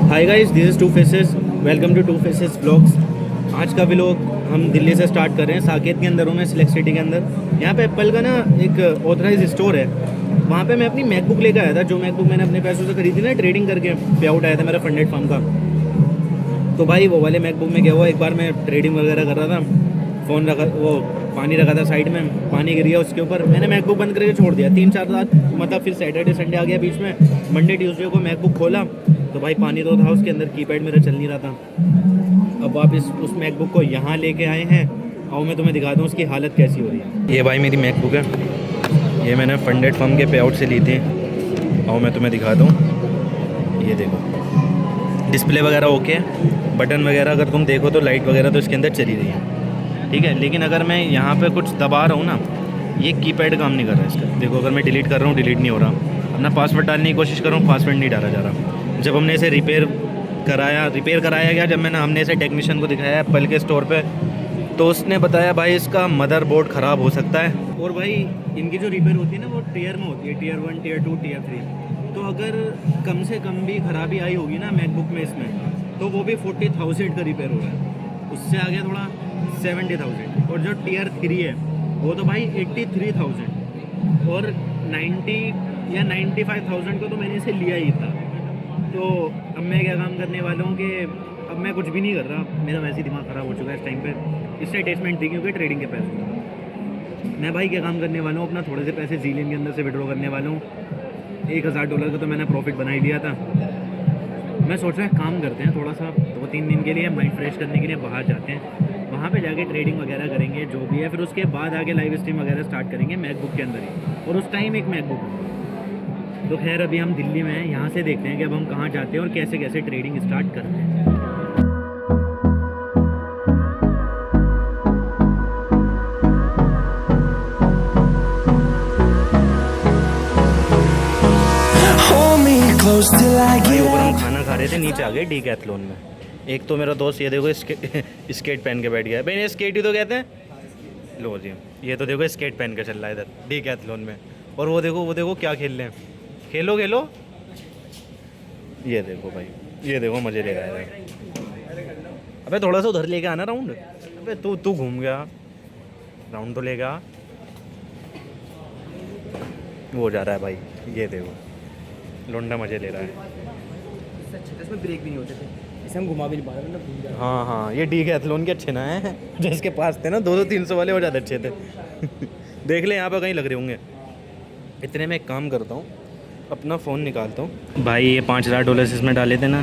Hi guys, this is two faces. Welcome to two faces blogs. आज का vlog हम दिल्ली से स्टार्ट कर रहे हैं। साकेत के अंदर हूँ मैं, सिलेक्ट सिटी के अंदर। यहाँ पे एप्पल का ना एक ऑथराइज स्टोर है। वहाँ पे मैं अपनी मैकबुक लेकर आया था। जो मैकबुक मैंने अपने पैसों से खरीदी ना, ट्रेडिंग करके पे आउट आया था मेरा फंडेड फर्म का। तो भाई वो वाले मैकबुक में क्या हुआ, एक बार मैं ट्रेडिंग वगैरह कर रहा था, फ़ोन रखा, वो पानी रखा था साइड में, पानी गिर गया उसके ऊपर। मैंने मैकबुक बंद करके छोड़ दिया 3-4 रात, मतलब फिर सैटरडे संडे आ गया बीच में। मंडे ट्यूसडे को मैकबुक खोला तो भाई पानी तो था उसके अंदर, कीपैड मेरा चल नहीं रहा था। अब वापस उस मैकबुक को यहाँ लेके आए हैं और मैं तुम्हें दिखा दूँ उसकी हालत कैसी हो रही है। ये भाई मेरी मैकबुक है, ये मैंने फंडेड फर्म के पे आउट से ली थी और मैं तुम्हें दिखा दूँ। ये देखो, डिस्प्ले वगैरह ओके है, बटन वगैरह अगर तुम देखो तो लाइट वगैरह तो इसके अंदर चली रही है, ठीक है। लेकिन अगर मैं यहाँ पे कुछ दबा रहा हूँ ना, ये कीपैड काम नहीं कर रहा है इसका। देखो, अगर मैं डिलीट कर रहा हूँ, डिलीट नहीं हो रहा। अपना पासवर्ड डालने की कोशिश कर रहा हूँ, पासवर्ड नहीं डाला जा रहा। जब हमने इसे रिपेयर कराया गया, जब हमने इसे टेक्नीशियन को दिखाया एप्पल के स्टोर पे, तो उसने बताया भाई इसका मदरबोर्ड ख़राब हो सकता है। और भाई इनकी जो रिपेयर होती है ना, वो टीयर में होती है, टीयर 1, टीयर 2, टीयर 3। तो अगर कम से कम भी ख़राबी आई होगी ना मैकबुक में इसमें, तो वो भी 40,000 का रिपेयर हो रहा है। उससे आगे थोड़ा 70,000। और जो टीयर 3 है वो तो भाई 83,000। और 90 या 95,000 को तो मैंने इसे लिया ही था। तो अब मैं क्या काम करने वाला हूँ कि अब मैं कुछ भी नहीं कर रहा, मेरा वैसे ही दिमाग ख़राब हो चुका है इस टाइम पे। इससे अटैचमेंट थी क्योंकि ट्रेडिंग के पैसे। मैं भाई क्या काम करने वाला हूँ, अपना थोड़े से पैसे जीलियन के अंदर से विड्रॉ करने वाला हूँ। $1,000 का तो मैंने प्रॉफिट बना ही लिया था। मैं सोच रहा है काम करते हैं थोड़ा सा, 2-3 दिन के लिए माइंड फ्रेश करने के लिए बाहर जाते हैं, वहाँ पे जाके ट्रेडिंग वगैरह करेंगे जो भी है। फिर उसके बाद आगे लाइव स्ट्रीम वगैरह स्टार्ट करेंगे मैकबुक के अंदर ही, और उस टाइम एक मैकबुक होगा। तो खैर अभी हम दिल्ली में हैं, यहाँ से देखते हैं कि अब हम कहाँ जाते हैं और कैसे कैसे ट्रेडिंग स्टार्ट करते हैं। भाई ऊपर हम खाना खा रहे थे, नीचे आ गए डीकैथलॉन में। एक तो मेरा दोस्त ये देखो स्केट पहन के बैठ गया है। भाई ये स्केट ही तो कहते हैं। लो जी, ये तो देखो स्केट पहन के चल रहा है इधर डीकैथलॉन में। और वो देखो क्या खेल रहे हैं। खेलो खेलो, ये देखो भाई, ये देखो मज़े ले रहा है। अबे थोड़ा सा उधर लेके आना राउंड। अबे तू घूम गया, राउंड तो लेगा। वो जा रहा है भाई, ये देखो लोंडा मज़े ले रहा है। इसमें ब्रेक भी नहीं होते थे, इसे हम घुमा भी नहीं पा रहे, मतलब घूम जा रहे। हाँ, ये डीकैथलॉन के अच्छे ना हैं। जिसके पास थे ना 200-300 वाले, वो ज़्यादा अच्छे थे। देख ले यहाँ पर कहीं लग रहे होंगे। इतने में एक काम करता हूँ, अपना फ़ोन निकालता हूँ। भाई ये $5,000 इसमें डाले थे ना,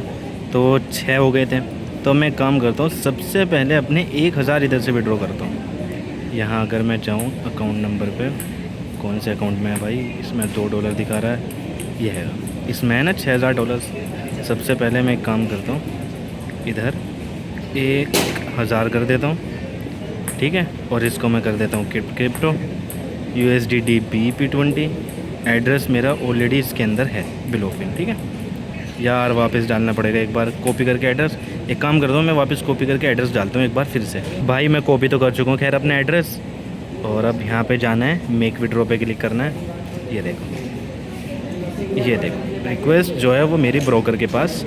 तो 6 हो गए थे। तो मैं काम करता हूँ, सबसे पहले अपने 1,000 इधर से विड्रॉ करता हूँ। यहाँ अगर मैं जाऊँ अकाउंट नंबर पे, कौन से अकाउंट में है भाई, इसमें $2 दिखा रहा है, ये है इसमें है ना $6,000। सबसे पहले मैं एक काम करता हूँ, इधर 1,000 कर देता हूँ, ठीक है। और इसको मैं कर देता हूँ क्रिप्टो USDT BEP20। एड्रेस मेरा ऑलरेडी इसके अंदर है, बिलोफिन, ठीक है। यार वापस डालना पड़ेगा एक बार कॉपी करके एड्रेस। एक काम करता हूँ, मैं वापस कॉपी करके एड्रेस डालता हूँ एक बार फिर से। भाई मैं कॉपी तो कर चुका हूँ खैर अपना एड्रेस। और अब यहाँ पे जाना है, मेक विड्रॉ पे क्लिक करना है। ये देखो रिक्वेस्ट जो है वो मेरी ब्रोकर के पास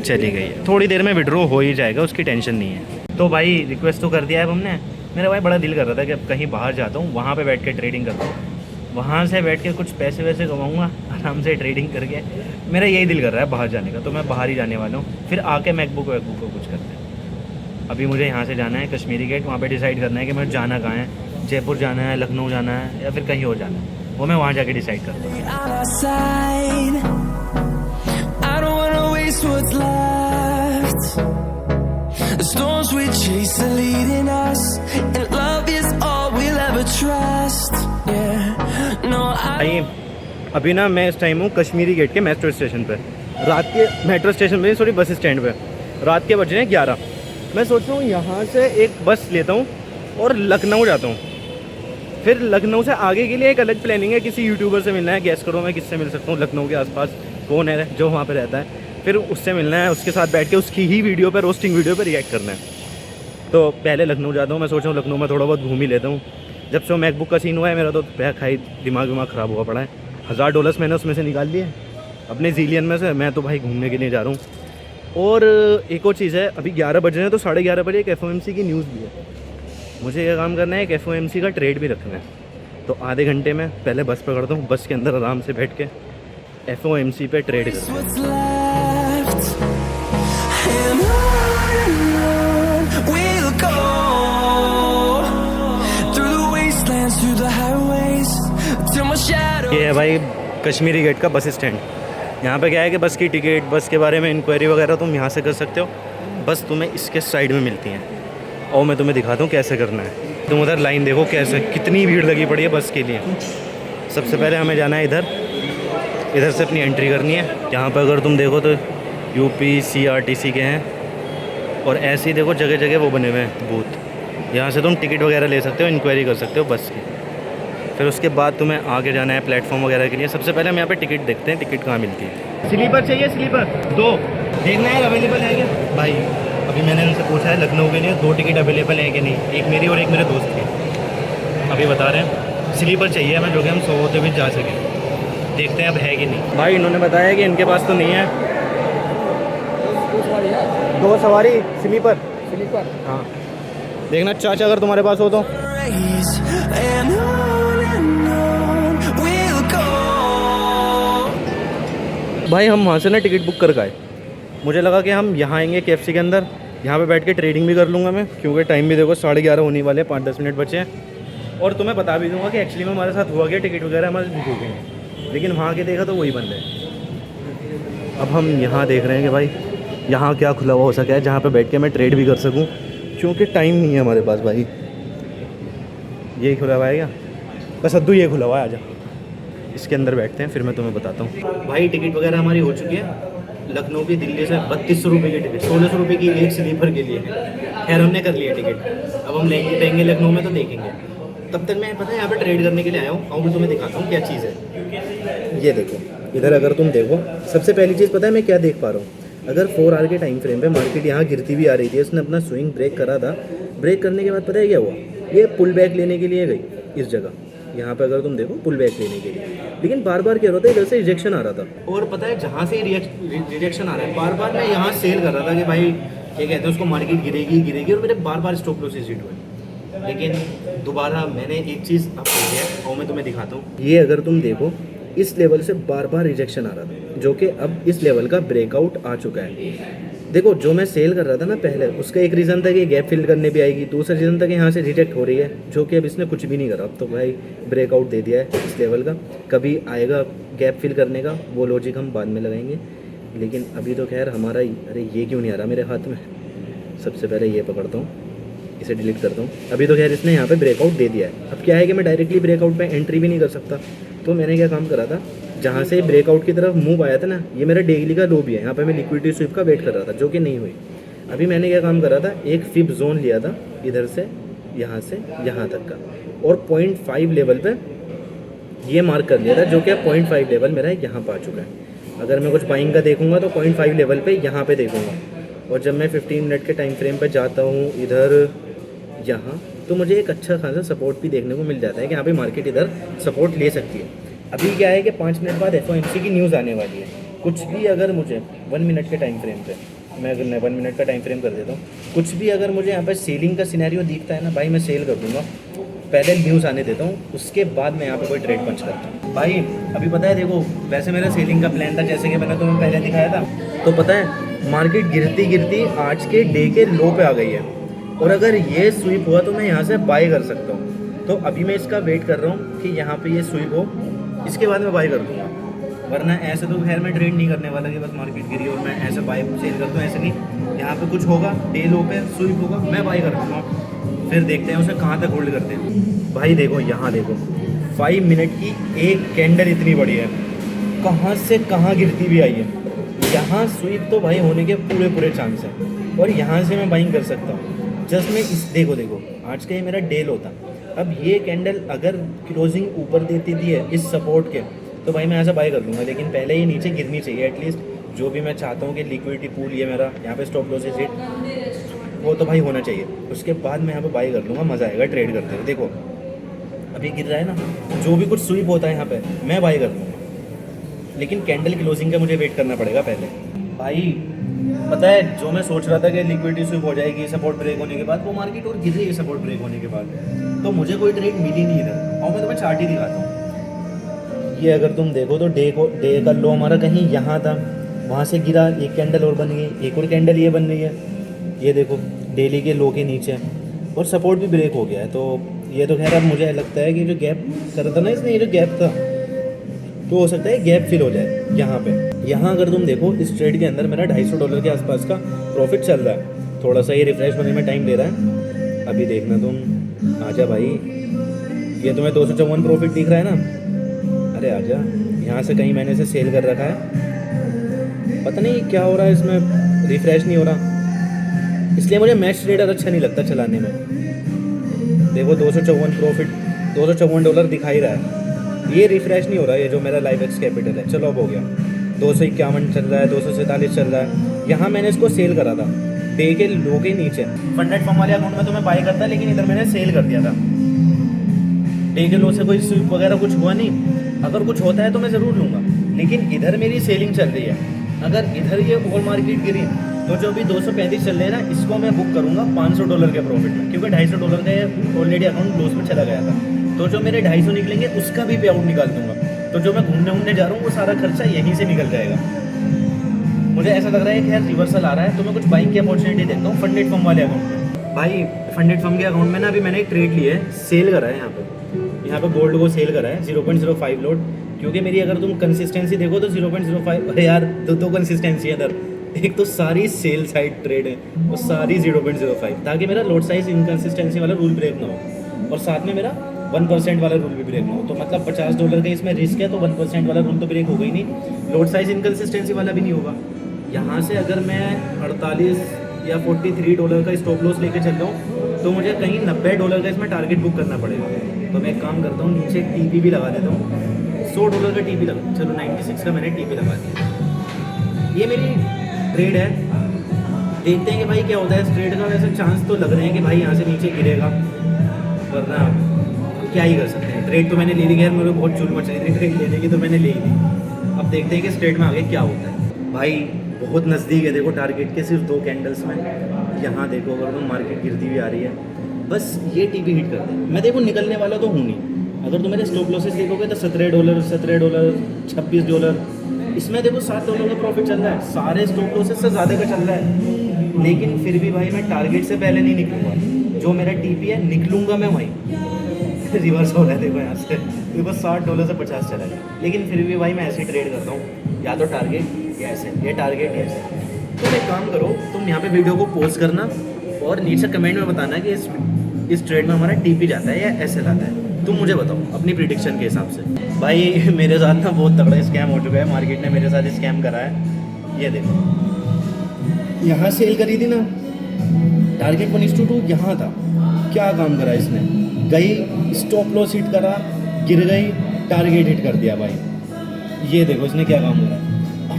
चली गई है। थोड़ी देर में विड्रॉ हो ही जाएगा, उसकी टेंशन नहीं है। तो भाई रिक्वेस्ट तो कर दिया है अब हमने। मेरा भाई बड़ा दिल कर रहा था कि अब कहीं बाहर जाता हूँ, वहाँ पे बैठ के ट्रेडिंग करता हूँ, वहाँ से बैठ के कुछ पैसे वैसे कमाऊँगा आराम से ट्रेडिंग करके। मेरा यही दिल कर रहा है बाहर जाने का, तो मैं बाहर ही जाने वाला हूँ। फिर आके मैकबुक को कुछ करते हैं। अभी मुझे यहाँ से जाना है कश्मीरी गेट, वहाँ पे डिसाइड करना है कि मुझे जाना कहाँ है। जयपुर जाना है, लखनऊ जाना है, या फिर कहीं और जाना है, वो मैं वहाँ जाके डिसाइड करता हूँ। The storms we chase are leading us, and love is all we'll ever trust. Yeah, no, अभी ना मैं इस टाइम हूँ कश्मीरी गेट के मेट्रो स्टेशन पे। रात के मेट्रो स्टेशन पे, सॉरी बस स्टैंड पे। रात के बज रहे हैं 11। मैं सोच रहा हूँ यहाँ से एक बस लेता हूँ और लखनऊ जाता हूँ। फिर लखनऊ से आगे के लिए एक अलग प्लानिंग है, किसी यूट्यूबर से मिलना है। गैस करो मैं किससे मिल सकता हूँ लखनऊ के आसपास, कौन है जो वहाँ पर रहता है। फिर उससे मिलना है, उसके साथ बैठ के उसकी ही वीडियो पर, रोस्टिंग वीडियो पर रिएक्ट करना है। तो पहले लखनऊ जाता हूँ। मैं सोच रहा हूँ लखनऊ में थोड़ा बहुत घूम ही लेता हूँ। जब से वो मैकबुक का सीन हुआ है मेरा तो खाई दिमाग ख़राब हुआ पड़ा है। $1,000 मैंने उसमें से निकाल लिए अपने जीलियन में से। मैं तो भाई घूमने के लिए जा रहा हूँ। और एक और चीज़ है, अभी 11 बज रहे हैं तो 11:30 बजे एक FOMC की न्यूज़ भी है। मुझे ये काम करना है, एक FOMC का ट्रेड भी रखना है। तो आधे घंटे में पहले बस पकड़ता हूँ, बस के अंदर आराम से बैठ के FOMC पे ट्रेड करते हैं। What's left, and on we'll go, through the wastelands, through the highways, till my shadow. ये है भाई कश्मीरी गेट का बस स्टैंड। यहाँ पे क्या है कि बस की टिकट, बस के बारे में इंक्वायरी वगैरह तुम यहाँ से कर सकते हो। बस तुम्हें इसके साइड में मिलती हैं और मैं तुम्हें दिखाता हूँ कैसे करना है। तुम उधर लाइन देखो कैसे, कितनी भीड़ लगी पड़ी है बस के लिए। सबसे पहले हमें जाना है इधर से अपनी एंट्री करनी है। यहाँ पर अगर तुम देखो तो UP CRTC के हैं और ऐसे ही देखो जगह जगह वो बने हुए हैं बूथ। यहाँ से तुम टिकट वगैरह ले सकते हो, इंक्वायरी कर सकते हो बस की। फिर उसके बाद तुम्हें आगे जाना है प्लेटफॉर्म वगैरह के लिए। सबसे पहले हम यहाँ पे टिकट देखते हैं, टिकट कहाँ मिलती है। स्लीपर चाहिए, स्लीपर 2 देखना है अवेलेबल है क्या भाई। अभी मैंने उनसे पूछा है लखनऊ के लिए 2 टिकट अवेलेबल हैं कि नहीं, एक मेरी और एक मेरे दोस्त की। अभी बता रहे हैं स्लीपर चाहिए हमें, जो कि हम 100 होते हुए जा सकें। देखते हैं अब है कि नहीं। भाई इन्होंने बताया कि इनके पास तो नहीं है। 2 सवारी स्लीपर। हाँ देखना चाचा अगर तुम्हारे पास हो तो। Race, and on we'll go. भाई हम वहाँ से ना टिकट बुक कर आए। मुझे लगा कि हम यहाँ आएंगे KFC के अंदर, यहाँ पे बैठ के ट्रेडिंग भी कर लूँगा मैं, क्योंकि टाइम भी देखो 11:30 होने वाले, 5-10 मिनट बचे हैं। और तुम्हें बता भी दूंगा कि एक्चुअली में हमारे साथ हुआ गया, टिकट वगैरह हमारे बुक हो गए हैं, लेकिन वहाँ के देखा तो वही बंद है। अब हम यहाँ देख रहे हैं कि भाई यहाँ क्या खुला हुआ हो सका है जहाँ पे बैठ के मैं ट्रेड भी कर सकूँ, क्योंकि टाइम नहीं है हमारे पास। भाई ये खुला हुआ है क्या? बस अद्दू ये खुला हुआ है, आजा इसके अंदर बैठते हैं, फिर मैं तुम्हें बताता हूँ। भाई टिकट वगैरह हमारी हो चुकी है। लखनऊ की दिल्ली से 3200 रुपये की टिकट, 1600 रुपये की एक स्लीपर के लिए। खैर हमने कर लिया टिकट, अब हम लेंगे लखनऊ में तो देखेंगे। तब तक मैं पता है यहाँ पे ट्रेड करने के लिए आया हूँ, और मैं तुम्हें दिखाता हूँ क्या चीज़ है। ये देखो इधर, अगर तुम देखो सबसे पहली चीज़ पता है मैं क्या देख पा रहा हूँ। अगर 4 आवर के टाइम फ्रेम पे मार्केट यहाँ गिरती भी आ रही थी, उसने अपना स्विंग ब्रेक करा था। ब्रेक करने के बाद पता है क्या हुआ, ये पुल बैक लेने के लिए गई इस जगह। यहाँ पे अगर तुम देखो पुल बैक लेने के लिए, लेकिन बार बार क्या होता है, इधर से रिजेक्शन आ रहा था। और पता है जहाँ से रिजेक्शन आ रहा है, बार बार मैं यहाँ सेल कर रहा था कि भाई क्या कहते हैं उसको, मार्केट गिरेगी, और मेरे बार बार स्टॉप लॉसेस हिट हुए। लेकिन दोबारा मैंने एक चीज़ अब देखी है और मैं तुम्हें दिखाता हूँ। ये अगर तुम देखो इस लेवल से बार बार रिजेक्शन आ रहा था, जो कि अब इस लेवल का ब्रेकआउट आ चुका है। देखो जो मैं सेल कर रहा था ना पहले, उसका एक रीज़न था कि गैप फिल करने भी आएगी, दूसरा रीज़न था कि यहाँ से रिजेक्ट हो रही है, जो कि अब इसने कुछ भी नहीं करा। अब तो भाई ब्रेकआउट दे दिया है इस लेवल का। कभी आएगा गैप फिल करने का, वो लॉजिक हम बाद में लगाएंगे, लेकिन अभी तो खैर हमारा ही। अरे ये क्यों नहीं आ रहा मेरे हाथ में? सबसे पहले ये पकड़ता हूँ, इसे डिलीट करता हूँ। अभी तो खैर इसने यहाँ पे ब्रेकआउट दे दिया है। अब क्या है कि मैं डायरेक्टली ब्रेकआउट पे एंट्री भी नहीं कर सकता, तो मैंने क्या काम करा था, जहाँ से ब्रेकआउट की तरफ मूव आया था ना, ये मेरा डेली का लो भी है, यहाँ पे मैं लिक्विडिटी स्वीप का वेट कर रहा था, जो कि नहीं हुई। अभी मैंने क्या काम करा था, एक फिब जोन लिया था इधर से यहाँ तक का, और 0.5 लेवल पे ये मार्क कर लिया था, जो कि 0.5 लेवल मेरा यहाँ पर आ चुका है। अगर मैं कुछ बाइंग का देखूंगा तो 0.5 लेवल पे यहाँ पे देखूंगा, और जब मैं 15 मिनट के टाइम फ्रेम पे जाता हूँ इधर यहाँ, तो मुझे एक अच्छा खासा सपोर्ट भी देखने को मिल जाता है कि यहाँ पे मार्केट इधर सपोर्ट ले सकती है। अभी क्या है कि 5 मिनट बाद FOMC की न्यूज़ आने वाली है। कुछ भी अगर मुझे 1 मिनट के टाइम फ्रेम पे, मैं अगर 1 मिनट का टाइम फ्रेम कर देता हूँ, कुछ भी अगर मुझे यहाँ पर सेलिंग का सिनेरियो दिखता है ना भाई, मैं सेल कर दूँगा। पहले न्यूज़ आने देता हूँ, उसके बाद मैं यहाँ पे कोई ट्रेड पंच करता हूँ। भाई अभी पता है देखो, वैसे मेरा सेलिंग का प्लान था, जैसे कि मैंने तुम्हें पहले दिखाया था, तो पता है मार्केट गिरती गिरती आज के डे के लो पे आ गई है, और अगर ये स्वीप हुआ तो मैं यहाँ से बाय कर सकता हूँ। तो अभी मैं इसका वेट कर रहा हूँ कि यहाँ पे ये स्वीप हो, इसके बाद मैं बाय कर दूँगा। वरना ऐसे तो खैर मैं ट्रेड नहीं करने वाला कि बस मार्केट गिरी और मैं ऐसे बाय सेल कर दूँ, ऐसे नहीं। यहाँ पे कुछ होगा, डे लो पे स्वीप होगा, मैं बाय कर दूँगा, फिर देखते हैं उसे कहाँ तक होल्ड करते हैं। भाई देखो यहाँ देखो, 5 मिनट की एक कैंडल इतनी बड़ी है, कहाँ से कहाँ गिरती भी आई है। यहाँ स्वीप तो भाई होने के पूरे चांस हैं, और यहाँ से मैं बाइंग कर सकता हूँ। जस्ट मैं इस देखो आज का ये मेरा डेल होता। अब ये कैंडल अगर क्लोजिंग ऊपर देती थी है इस सपोर्ट के, तो भाई मैं ऐसा बाय कर लूँगा, लेकिन पहले ये नीचे गिरनी चाहिए एटलीस्ट। जो भी मैं चाहता हूँ कि लिक्विडिटी पूल ये मेरा यहाँ पे स्टॉप लॉसेस हिट, वो तो भाई होना चाहिए। उसके बाद मैं यहाँ पे बाय कर लूँगा, मज़ा आएगा ट्रेड करते हुए। देखो अभी गिर रहा है ना, जो भी कुछ स्वीप होता है यहाँ पे मैं बाय कर लूँगा, लेकिन कैंडल क्लोजिंग का मुझे वेट करना पड़ेगा पहले। भाई पता है जो मैं सोच रहा था कि लिक्विडिटी स्विप हो जाएगी सपोर्ट ब्रेक होने के बाद, वो मार्केट और गिर रही है सपोर्ट ब्रेक होने के बाद, तो मुझे कोई ट्रेड मिली नहीं इधर। और मैं तुम्हें चार्ट ही दिखाता हूँ। ये अगर तुम देखो तो डे का लो हमारा कहीं यहाँ था, वहाँ से गिरा, एक कैंडल और बन गई, एक और कैंडल ये बन गई है, ये देखो डेली के लो के नीचे, और सपोर्ट भी ब्रेक हो गया है। तो ये तो खैर अब मुझे लगता है कि जो गैप कर रहा था ना इसने, ये जो गैप था, तो हो सकता है गैप फिल हो जाए यहाँ पे। यहाँ अगर तुम देखो इस ट्रेड के अंदर मेरा $250 के आसपास का प्रॉफिट चल रहा है। थोड़ा सा ये रिफ्रेश होने में टाइम ले रहा है, अभी देखना तुम। आजा भाई, ये तुम्हें 254 प्रॉफिट दिख रहा है ना, अरे आजा। यहाँ से कहीं मैंने इसे सेल कर रखा है, पता नहीं क्या हो रहा है इसमें, रिफ्रेश नहीं हो रहा, इसलिए मुझे मैच ट्रेडर अच्छा नहीं लगता चलाने में। देखो 254 प्रॉफिट, $254 दिखाई रहा है, ये रिफ्रेश नहीं हो रहा है, ये जो मेरा लाइव एक्स कैपिटल है। चलो अब हो गया, 251 चल रहा है, 247 चल रहा है। यहाँ मैंने इसको सेल करा था डे के लो के नीचे। फंडेड फॉर्म वाले अकाउंट में तो मैं बाई करता, लेकिन इधर मैंने सेल कर दिया था। डे के लो से कोई स्विप वगैरह कुछ हुआ नहीं, अगर कुछ होता है तो मैं ज़रूर लूँगा, लेकिन इधर मेरी सेलिंग चल रही है। अगर इधर ये ओवर मार्केट गिरी तो जो भी 235 चल रहे हैं ना, इसको मैं बुक करूँगा $500 के प्रॉफिट में, क्योंकि $250 का ये ऑलरेडी अकाउंट क्लोज में चला गया था। तो जो मेरे 250 निकलेंगे उसका भी पे आउट निकाल दूंगा। तो जो मैं घूमने जा रहा हूँ वो सारा खर्चा यहीं से निकल जाएगा। मुझे ऐसा लग रहा है कि यार रिवर्सल आ रहा है, तो मैं कुछ बाइंग की अपॉर्चुनिटी देखता हूँ फंडेड फर्म वाले अकाउंट में। भाई फंडेड फर्म के अकाउंट में ना अभी मैंने एक ट्रेड लिया है, सेल करा है यहाँ पे गोल्ड को सेल करा है 0.05 लोड, क्योंकि मेरी अगर तुम कंसिस्टेंसी देखो तो 0.05, अरे यार दो कंसिस्टेंसी है इधर। एक तो सारी सेल साइड ट्रेड है और सारी 0.05, ताकि मेरा लोड साइज इनकंसिस्टेंसी वाला रूल ब्रेक ना हो, और साथ में मेरा 1% वाला रूल भी ब्रेक ना हो। तो मतलब $50 का इसमें रिस्क है, तो 1% वाला रूल तो ब्रेक होगा ही नहीं, लोड साइज इनकंसिस्टेंसी वाला भी नहीं होगा। यहाँ से अगर मैं 48 या $43 का स्टॉप लॉस लेके चल रहा हूँ, तो मुझे कहीं $90 का इसमें टारगेट बुक करना पड़ेगा। तो मैं एक काम करता हूँ, नीचे टीपी भी लगा देता हूँ, $100 का टीपी लगा, चलो 96 का मैंने टीपी लगा दिया। ये मेरी ट्रेड है, देखते हैं कि भाई क्या होता है इस ट्रेड का। वैसे चांस तो लग रहे हैं कि भाई यहाँ से नीचे गिरेगा, वरना क्या ही कर सकते हैं। ट्रेड तो मैंने ले ली, खैर मुझे बहुत चूल मच रही थी ट्रेड लेने की, तो मैंने ले ही ली। अब देखते हैं कि इस ट्रेड में आगे क्या होता है। भाई बहुत नज़दीक है, देखो टारगेट के सिर्फ 2 कैंडल्स में। यहाँ देखो अगर तो मार्केट गिरती हुई आ रही है, बस ये टीपी हिट कर दे। मैं देखो निकलने वाला तो हूँ नहीं। अगर तुम मेरे स्टॉप लॉसेस देखोगे तो $17, $26, इसमें देखो $7 का प्रॉफिट चल रहा है, सारे स्टॉप लॉसेस से ज़्यादा का चल रहा है। लेकिन फिर भी भाई मैं टारगेट से पहले नहीं निकलूँगा, जो मेरा टीपी है निकलूँगा मैं वहीं। रिवर्स हो रहा है देखो यहाँ से, देखो $60 से 50 चला गया, लेकिन फिर भी भाई मैं ऐसे ही ट्रेड करता हूँ, या तो टारगेट या ऐसे, ये टारगेट या ऐसे। तो एक काम करो, तुम यहाँ पे वीडियो को पॉज करना और नीचे कमेंट में बताना कि इस ट्रेड में हमारा टीपी जाता है या ऐसे जाता है। तुम मुझे बताओ अपनी प्रिडिक्शन के हिसाब से। भाई मेरे साथ ना बहुत तगड़ा स्कैम हो चुका है, मार्केट ने मेरे साथ स्कैम करा है। ये देखो यहाँ सेल करी थी ना, टारगेट 1:2 यहाँ था, क्या काम करा इसने, गई स्टॉप लॉस हिट करा, गिर गई, टारगेट हिट कर दिया। भाई ये देखो इसने क्या काम करा।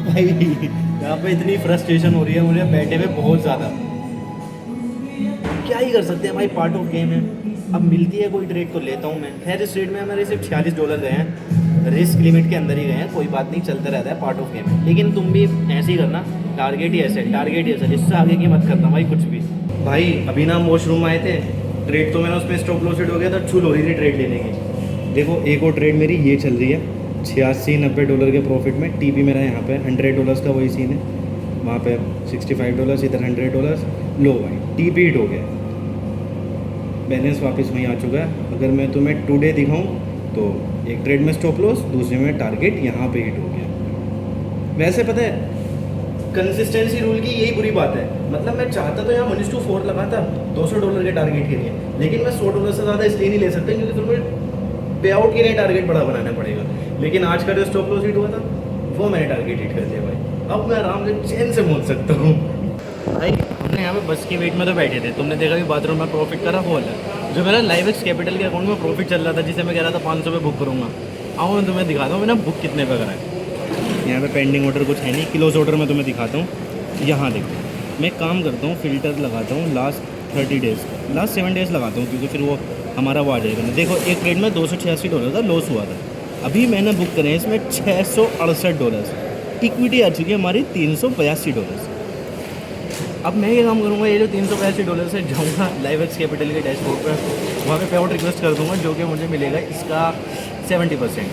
भाई यहाँ पे इतनी फ्रस्ट्रेशन हो रही है मुझे बैठे हुए बहुत ज़्यादा, क्या ही कर सकते हैं भाई, पार्ट ऑफ गेम है। अब मिलती है कोई ट्रेड तो लेता हूँ मैं। खैर इस ट्रेड में हमारे सिर्फ $46 गए हैं, रिस्क लिमिट के अंदर ही गए हैं, कोई बात नहीं, चलता रहता है, पार्ट ऑफ गेम है। लेकिन तुम भी ऐसे ही करना, टारगेट ही ऐसे, टारगेट ही ऐसे, इससे आगे की मत करना भाई कुछ भी। भाई अभी ना हम वॉशरूम आए थे, ट्रेड तो मैंने उसमें स्टॉप लॉस हिट हो गया था, छूल हो रही थी ट्रेड लेने की। देखो एक और ट्रेड मेरी ये चल रही है $86-90 के प्रॉफिट में। टीपी मेरा यहाँ पे $100 का वही सीन है, वहाँ पे $65, इधर $100 लो। भाई टीपी हिट हो गया, बैलेंस वापस वहीं आ चुका है। अगर मैं तुम्हें टुडे दिखाऊं तो एक ट्रेड में स्टॉप लॉस, दूसरे में टारगेट यहाँ पे हिट हो गया। वैसे पता है कंसिस्टेंसी रूल की यही बुरी बात है, मतलब मैं चाहता तो यहाँ 1:4 लगाता $200 के टारगेट के लिए, लेकिन मैं $100 से ज़्यादा इसलिए नहीं ले सकता क्योंकि तुम्हें पे आउट के लिए टारगेट बड़ा बनाना पड़ेगा। लेकिन आज का जो स्टॉप लॉस हिट हुआ था वो मैंने टारगेट हिट कर दिया भाई, अब मैं आराम से चैन से बोल सकता हूँ। भाई हमने यहाँ पे बस की वेट में तो बैठे थे, तुमने देखा कि बाथरूम में प्रॉफिट करा वो अलग। जो मेरा लाइव एक्स कैपिटल के अकाउंट में प्रॉफिट चल रहा था, जिसे मैं कह रहा था 500 पे बुक करूँगा, आओ मैं तुम्हें दिखाता हूँ मैंने बुक कितने पे करा है। यहाँ पे पेंडिंग ऑर्डर कुछ है नहीं, क्लोज ऑर्डर मैं तुम्हें दिखाता हूँ। यहाँ देखो मैं काम करता हूँ, फिल्टर लगाता हूँ लास्ट 30 डेज़, लास्ट 7 डेज़ लगाता हूँ, क्योंकि फिर वो हमारा वो आ जाएगा। देखो एक ट्रेड में $286 का लॉस हुआ था, अभी मैंने बुक करे इसमें $668, इक्विटी आ चुकी है हमारी $382। अब मैं ये काम करूँगा, ये जो $385 से जाऊँगा लाइव एक्स कैपिटल के डैशबोर्ड पर, वहाँ पे पे आउट रिक्वेस्ट कर दूँगा, जो कि मुझे मिलेगा इसका 70%,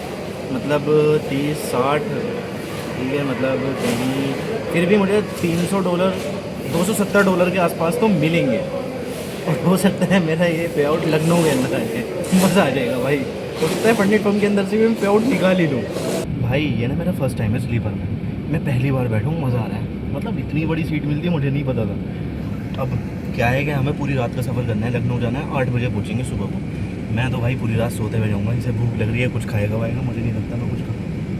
मतलब 30-60, ठीक है, मतलब कहीं फिर भी मुझे $300 $270 के आसपास तो मिलेंगे। और हो सकता है मेरा ये पे आउट लखनऊ के अंदर आए, मज़ा आ जाएगा भाई। हो सकता है पंडित फर्म के अंदर से भी मैं पे आउट निकाल ही लूँ। भाई ये ना मेरा फर्स्ट टाइम है स्लीपर में, मैं पहली बार बैठा हूँ, मज़ा आ रहा है। मतलब इतनी बड़ी सीट मिलती है मुझे नहीं पता था। अब क्या है कि हमें पूरी रात का सफ़र करना है, लखनऊ जाना है, 8 बजे पहुँचेंगे सुबह को। मैं तो भाई पूरी रात सोते हुए जाऊँगा, इसे भूख लग रही है, कुछ खाएगा वाएगा, मुझे नहीं लगता मैं कुछ खाऊँ।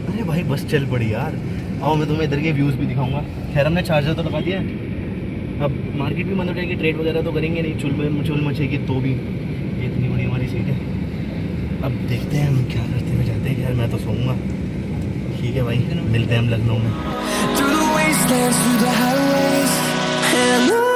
अरे भाई बस चल पड़ी यार। आओ मैं तुम्हें इधर के व्यूज़ भी दिखाऊँगा। खैर हमने चार्जर तो लगा दिया है, अब मार्केट भी बंद हो जाएगी, ट्रेड वगैरह तो करेंगे नहीं, चुल मचेगी तो भी। ये इतनी बड़ी हमारी सीट है, अब देखते हैं हम क्या करते हुए जाते हैं। यार मैं तो सोऊंगा। ठीक है भाई, मिलते हैं हम लखनऊ में। Through the wastelands, through the highways, and on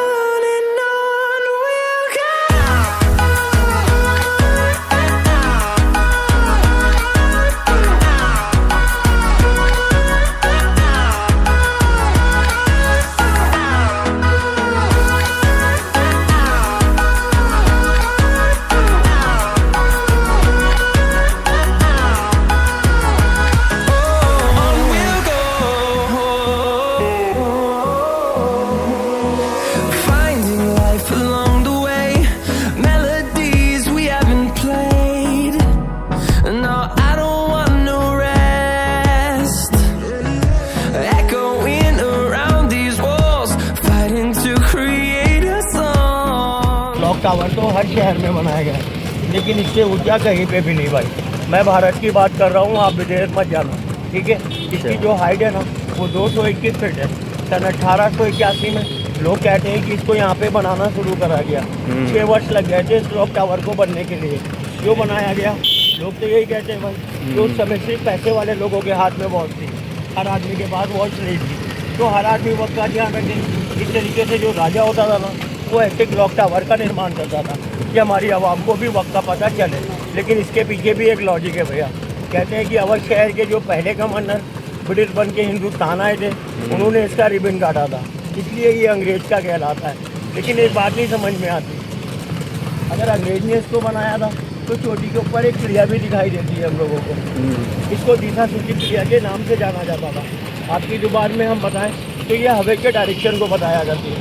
we'll go. On we'll go. Finding life along the way, melodies we haven't played. No, I don't want no rest. Echoing around these walls, fighting to create a song. Clock tower तो हर शहर में बनाया गया है, लेकिन इससे ऊंचा कहीं पे भी नहीं भाई। मैं भारत की बात कर रहा हूँ, आप विदेश मत जाना, ठीक है। इसकी जो हाइट है ना वो 221 फीट है। सन 1881 में लोग कहते हैं कि इसको यहाँ पे बनाना शुरू करा गया। 6 वर्ष लग गए थे इस क्लॉक टावर को बनने के लिए। क्यों बनाया गया, लोग तो यही कहते हैं भाई, तो उस समय सिर्फ पैसे वाले लोगों के हाथ में वॉच थी, हर आदमी के पास वॉच नहीं थी, तो हर आदमी वक्त का ध्यान रखे। इस तरीके से जो राजा होता था ना, वो ऐसे क्लॉक टावर का निर्माण करता था कि हमारी आवाम को भी वक्त का पता चले। लेकिन इसके पीछे भी एक लॉजिक है भैया। कहते हैं कि अवध शहर के जो पहले गवर्नर ब्रिटिश बन के हिंदुस्तान आए थे, उन्होंने इसका रिबन काटा था, इसलिए ये अंग्रेज का कहलाता है। लेकिन एक बात नहीं समझ में आती, अगर अंग्रेज ने इसको बनाया था तो चोटी के ऊपर एक चिड़िया भी दिखाई देती है हम लोगों को। इसको दिशा सूचित चिड़िया के नाम से जाना जाता था। आपकी जुबान में हम बताएं तो ये हवा के डायरेक्शन को बताया जाती है।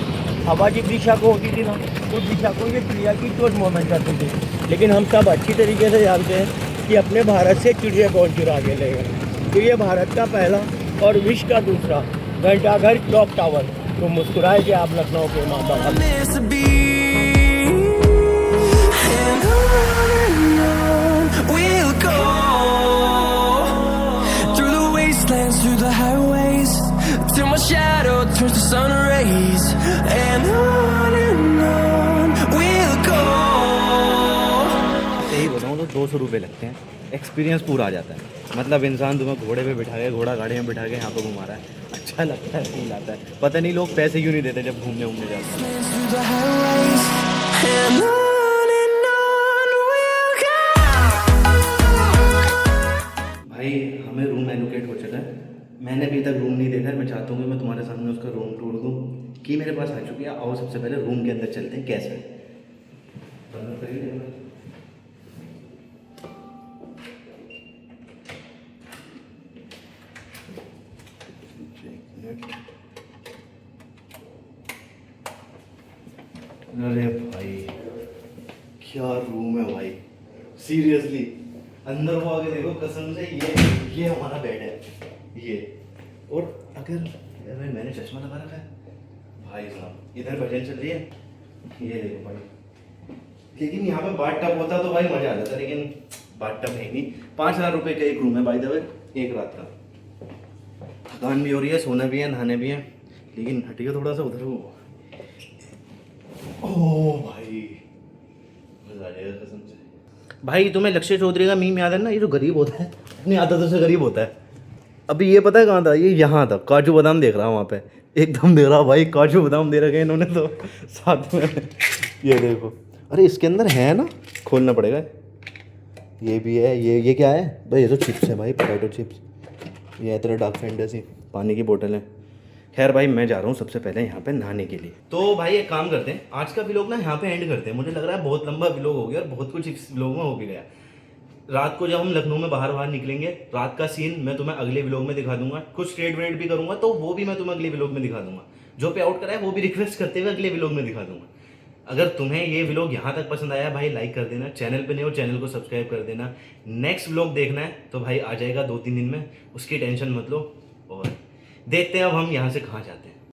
हवा जिस दिशा को होती थी ना, उस दिशा को ये चिड़िया की चोट मूवमेंट करती थी। लेकिन हम सब अच्छी तरीके से जानते हैं कि अपने भारत से चिड़िया कौन चुरा के ले गए। तो ये भारत का पहला और विश्व का दूसरा घंटाघर क्लॉक टावर। तो मुस्कुराए कि आप लखनऊ के माँ बाप। Miss a beat, and on we'll go. Through the wastelands, through the highways, till my shadow turns to sun rays. And on we'll go. सही बताऊँ तो 200 रुपये लगते हैं, एक्सपीरियंस पूरा आ जाता है। मतलब इंसान तुम्हें घोड़े पे बिठा के, घोड़ा गाड़ी में बिठा के यहाँ पे घुमा रहा है, अच्छा लगता है, फील आता है। पता नहीं लोग पैसे क्यों नहीं देते जब घूमने जाते हैं। Through the highways, and on we'll go. भाई हमें रूम एलोकेट हो चुका है, मैंने अभी तक रूम नहीं देखा है। मैं चाहता हूँ कि मैं तुम्हारे सामने उसका रूम टूर दूँ कि मेरे पास आ चुकी है। आओ सबसे पहले रूम के अंदर चलते हैं, कैसा है। अरे भाई क्या रूम है भाई, सीरियसली। अंदर वो आगे देखो कसम से, ये हमारा बेड है ये। और अगर अरे मैंने चश्मा लगा रखा है भाई साहब, इधर भजन चल रही है, ये देखो भाई। लेकिन यहाँ पे बाथ टब होता तो भाई मजा आ जाता, लेकिन बाथ टब है नहीं। 5000 रुपये का एक रूम है बाय द वे, एक रात का। थकान भी हो रही है, सोना भी है, नहाने भी है, लेकिन हटिए थोड़ा सा उधर। वो ओह भाई मजा आ जाएगा कसम से। भाई तुम्हें लक्ष्य चौधरी का मीम याद है ना, ये जो गरीब होता है अपनी आदतों से गरीब होता है। अभी ये पता है कहाँ था, ये यहाँ था, काजू बादाम देख रहा हूँ वहाँ पे, एकदम देख रहा भाई, काजू बादाम दे रखे इन्होंने तो साथ में। ये देखो, अरे इसके अंदर है ना, खोलना पड़ेगा। ये भी है, ये क्या है भाई, ये तो चिप्स है भाई, पोटैटो चिप्स। ये है तेरा डार्क फैंटेसी, पानी की बोतल है। खैर भाई मैं जा रहा हूँ सबसे पहले यहाँ पे नहाने के लिए। तो भाई एक काम करते हैं, आज का व्लॉग ना यहाँ पे एंड करते हैं। मुझे लग रहा है बहुत लंबा व्लॉग हो गया और बहुत कुछ इस व्लॉग में हो भी गया। रात को जब हम लखनऊ में बाहर निकलेंगे, रात का सीन मैं तुम्हें अगले व्लॉग में दिखा दूंगा। कुछ ट्रेड व्रेड भी करूंगा तो वो भी मैं तुम्हें अगले व्लॉग में दिखा दूंगा। जो पे आउट करा है वो भी रिक्वेस्ट करते हुए अगले व्लॉग में दिखा दूंगा। अगर तुम्हें ये व्लॉग यहाँ तक पसंद आया भाई लाइक कर देना, चैनल पे नहीं हो चैनल को सब्सक्राइब कर देना। नेक्स्ट व्लॉग देखना है तो भाई आ जाएगा 2-3 दिन में, उसकी टेंशन मत लो। और देखते हैं अब हम यहाँ से कहाँ जाते हैं।